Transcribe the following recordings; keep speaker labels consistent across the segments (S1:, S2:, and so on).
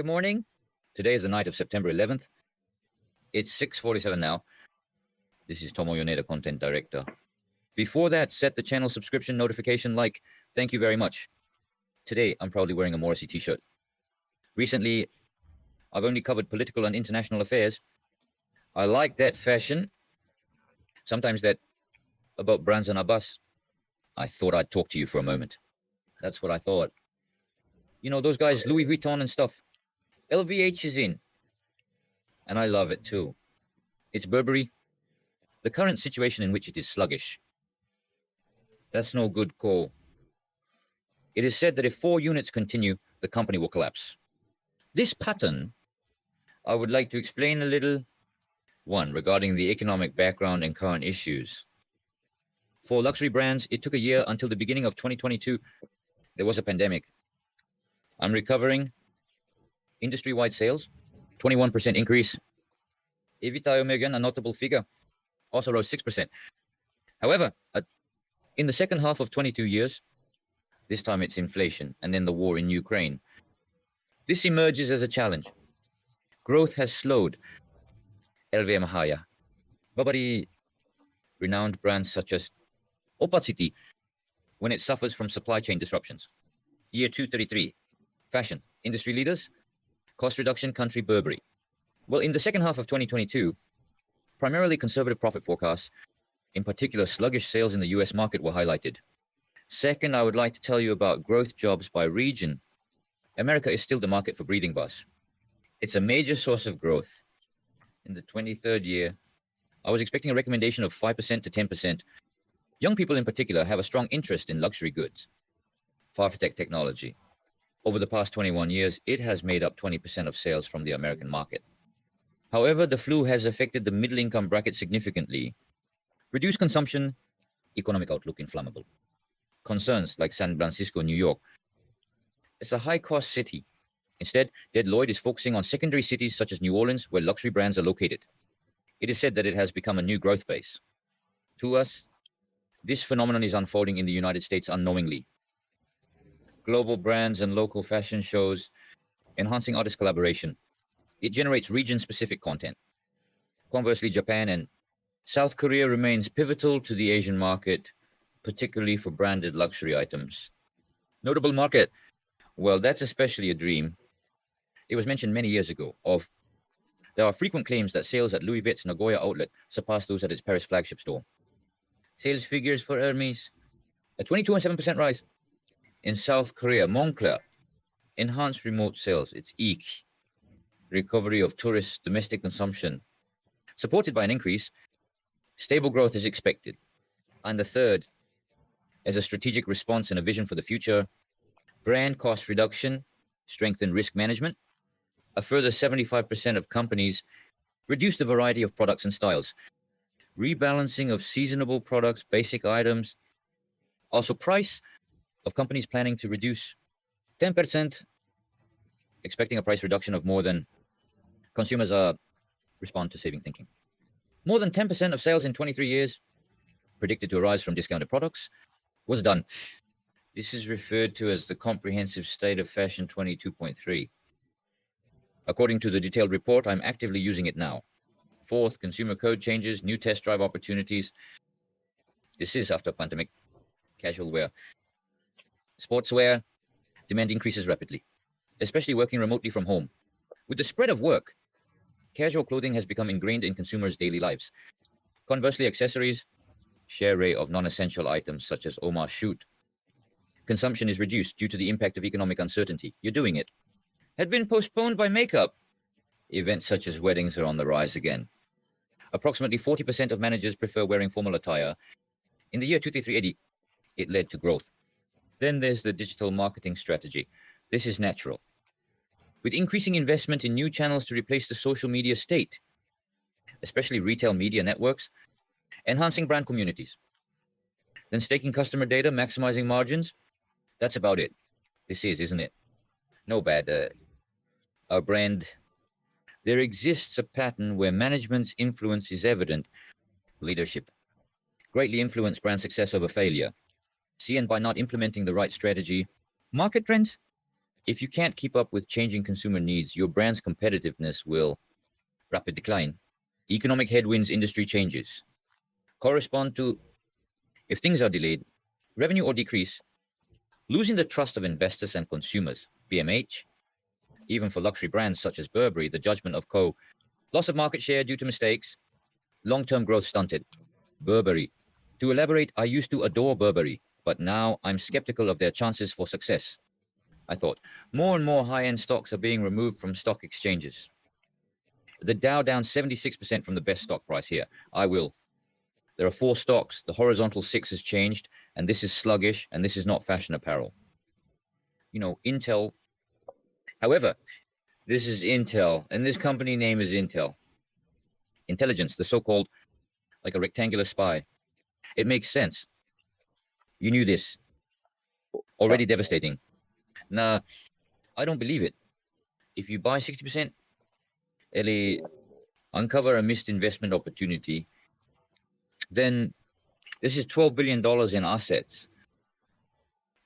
S1: Good morning. Today is the night of September 11th. It's 6:47 now. This is Tomo Yoneda, Content Director. Before that, set the channel subscription, notification, like. Thank you very much. Today, I'm proudly wearing a Morrissey t-shirt. Recently, I've only covered political and international affairs. I like that fashion. Sometimes that about brands on a bus. I thought I'd talk to you for a moment. That's what I thought. You know, those guys, Louis Vuitton and stuff. LVH is in. And I love it too. It's Burberry. The current situation in which it is sluggish. That's no good call. It is said that if 4 units continue, the company will collapse. This pattern, I would like to explain a little. 1, regarding the economic background and current issues. For luxury brands, it took a year until the beginning of 2022. There was a pandemic. I'm recovering. Industry-wide sales, 21% increase. Evita Omegan, a notable figure, also rose 6%. However, in the second half of 22 years, this time it's inflation and then the war in Ukraine. This emerges as a challenge. Growth has slowed. LVMH, Burberry, renowned brands such as Opacity, when it suffers from supply chain disruptions. Year 233, fashion, industry leaders, cost reduction country Burberry. Well, in the second half of 2022, primarily conservative profit forecasts, in particular sluggish sales in the US market, were highlighted. Second, I would like to tell you about growth jobs by region. America is still the market for breathing bus. It's a major source of growth. In the 23rd year, I was expecting a recommendation of 5% to 10%. Young people in particular have a strong interest in luxury goods. Farfetch technology. Over the past 21 years, it has made up 20% of sales from the American market. However, the flu has affected the middle-income bracket significantly. Reduced consumption, economic outlook inflammable. Concerns like San Francisco, New York. It's a high-cost city. Instead, Lloyd is focusing on secondary cities such as New Orleans, where luxury brands are located. It is said that it has become a new growth base. To us, this phenomenon is unfolding in the United States unknowingly. Global brands and local fashion shows, enhancing artist collaboration. It generates region-specific content. Conversely, Japan and South Korea remains pivotal to the Asian market, particularly for branded luxury items. Notable market. Well, that's especially a dream. It was mentioned many years ago there are frequent claims that sales at Louis Vuitton's Nagoya outlet surpass those at its Paris flagship store. Sales figures for Hermes, a 22.7% rise. In South Korea, Moncler, enhanced remote sales, it's EEK, recovery of tourist domestic consumption, supported by an increase, stable growth is expected. And the third, as a strategic response and a vision for the future, brand cost reduction, strengthen risk management. A further 75% of companies reduce the variety of products and styles. Rebalancing of seasonable products, basic items. Also price of companies planning to reduce 10%, expecting a price reduction of more than consumers respond to saving thinking. More than 10% of sales in 23 years, predicted to arise from discounted products, was done. This is referred to as the Comprehensive State of Fashion 22.3. According to the detailed report, I'm actively using it now. Fourth, consumer code changes, new test drive opportunities. This is after pandemic. Casual wear. Sportswear, demand increases rapidly, especially working remotely from home. With the spread of work, casual clothing has become ingrained in consumers' daily lives. Conversely, accessories, share rate of non-essential items such as Omar shoot. Consumption is reduced due to the impact of economic uncertainty. You're doing it. Had been postponed by makeup. Events such as weddings are on the rise again. Approximately 40% of managers prefer wearing formal attire. In the year 2380, it led to growth. Then there's the digital marketing strategy. This is natural. With increasing investment in new channels to replace the social media state, especially retail media networks, enhancing brand communities. Then staking customer data, maximizing margins. That's about it. This is, isn't it? No bad. Our brand. There exists a pattern where management's influence is evident. Leadership. Greatly influence brand success over failure. See, and by not implementing the right strategy, market trends, If you can't keep up with changing consumer needs, your brand's competitiveness will rapid decline. Economic headwinds, industry changes correspond to, if things are delayed, revenue or decrease, losing the trust of investors and consumers, BMH, even for luxury brands such as Burberry, the judgment of loss of market share due to mistakes, long-term growth stunted. Burberry. To elaborate, I used to adore Burberry, but now I'm skeptical of their chances for success. I thought, more and more high-end stocks are being removed from stock exchanges. The Dow down 76% from the best stock price here. I will. There are 4 stocks. The horizontal 6 has changed, and this is sluggish, and this is not fashion apparel. Intel. However, this is Intel, and this company name is Intel. Intelligence, the so-called, like a rectangular spy. It makes sense. You knew this. Already devastating. Nah, I don't believe it. If you buy 60%, Ellie, uncover a missed investment opportunity, then this is $12 billion in assets.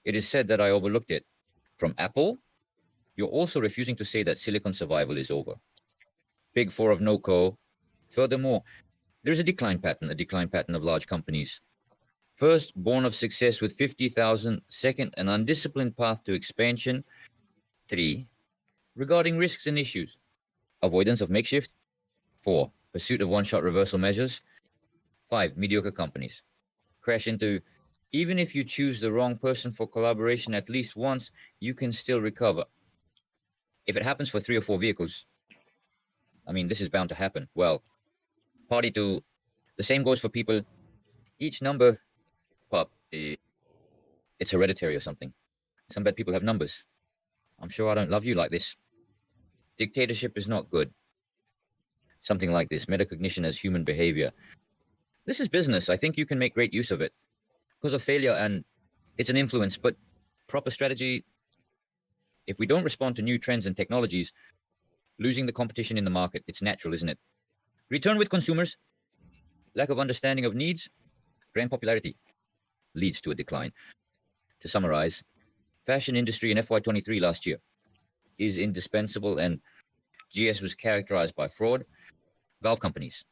S1: It is said that I overlooked it. From Apple, you're also refusing to say that silicon survival is over. Big 4 of NOCO. Furthermore, there's a decline pattern of large companies. First, born of success with 50,000. Second, an undisciplined path to expansion. 3, regarding risks and issues. Avoidance of makeshift. 4, pursuit of one-shot reversal measures. 5, mediocre companies. Crash into, even if you choose the wrong person for collaboration at least once, you can still recover. If it happens for 3 or 4 vehicles, this is bound to happen. Well, party to, the same goes for people. Each number, it's hereditary or something. Some bad people have numbers. I'm sure I don't love you like this. Dictatorship is not good. Something like this, metacognition as human behavior. This is business. I think you can make great use of it. Because of failure, and it's an influence, but proper strategy, if we don't respond to new trends and technologies, losing the competition in the market, it's natural, isn't it? Return with consumers, lack of understanding of needs, brand popularity leads to a decline. To summarize, fashion industry in FY23 last year is indispensable, and GS was characterized by fraud, valve companies,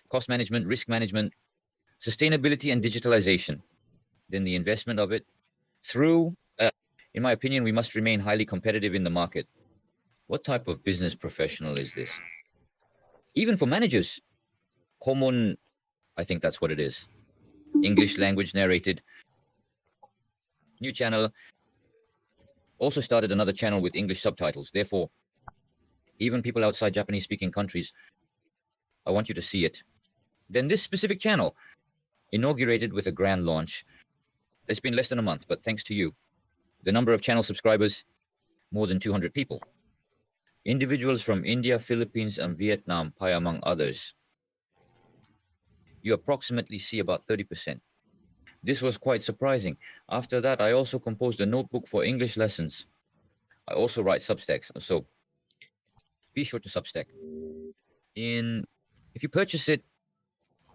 S1: cost management, risk management, sustainability, and digitalization. Then the investment of it through, in my opinion, we must remain highly competitive in the market. What type of business professional is this? Even for managers, common, I think that's what it is. English language narrated. New channel. Also started another channel with English subtitles. Therefore, even people outside Japanese-speaking countries, I want you to see it. Then this specific channel, inaugurated with a grand launch. It's been less than a month, but thanks to you. The number of channel subscribers, more than 200 people. Individuals from India, Philippines, and Vietnam, Pai among others. You approximately see about 30%. This was quite surprising. After that, I also composed a notebook for English lessons. I also write Substacks, so be sure to Substack. If you purchase it,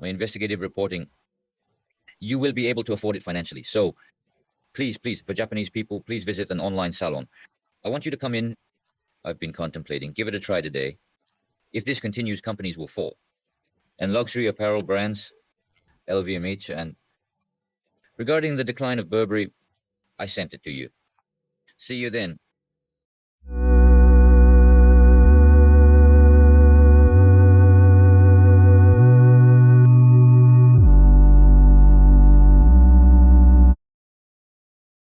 S1: my investigative reporting, you will be able to afford it financially. So please, for Japanese people, please visit an online salon. I want you to come in. I've been contemplating. Give it a try today. If this continues, companies will fall. And luxury apparel brands, LVMH, and regarding the decline of Burberry, I sent it to you. See you then.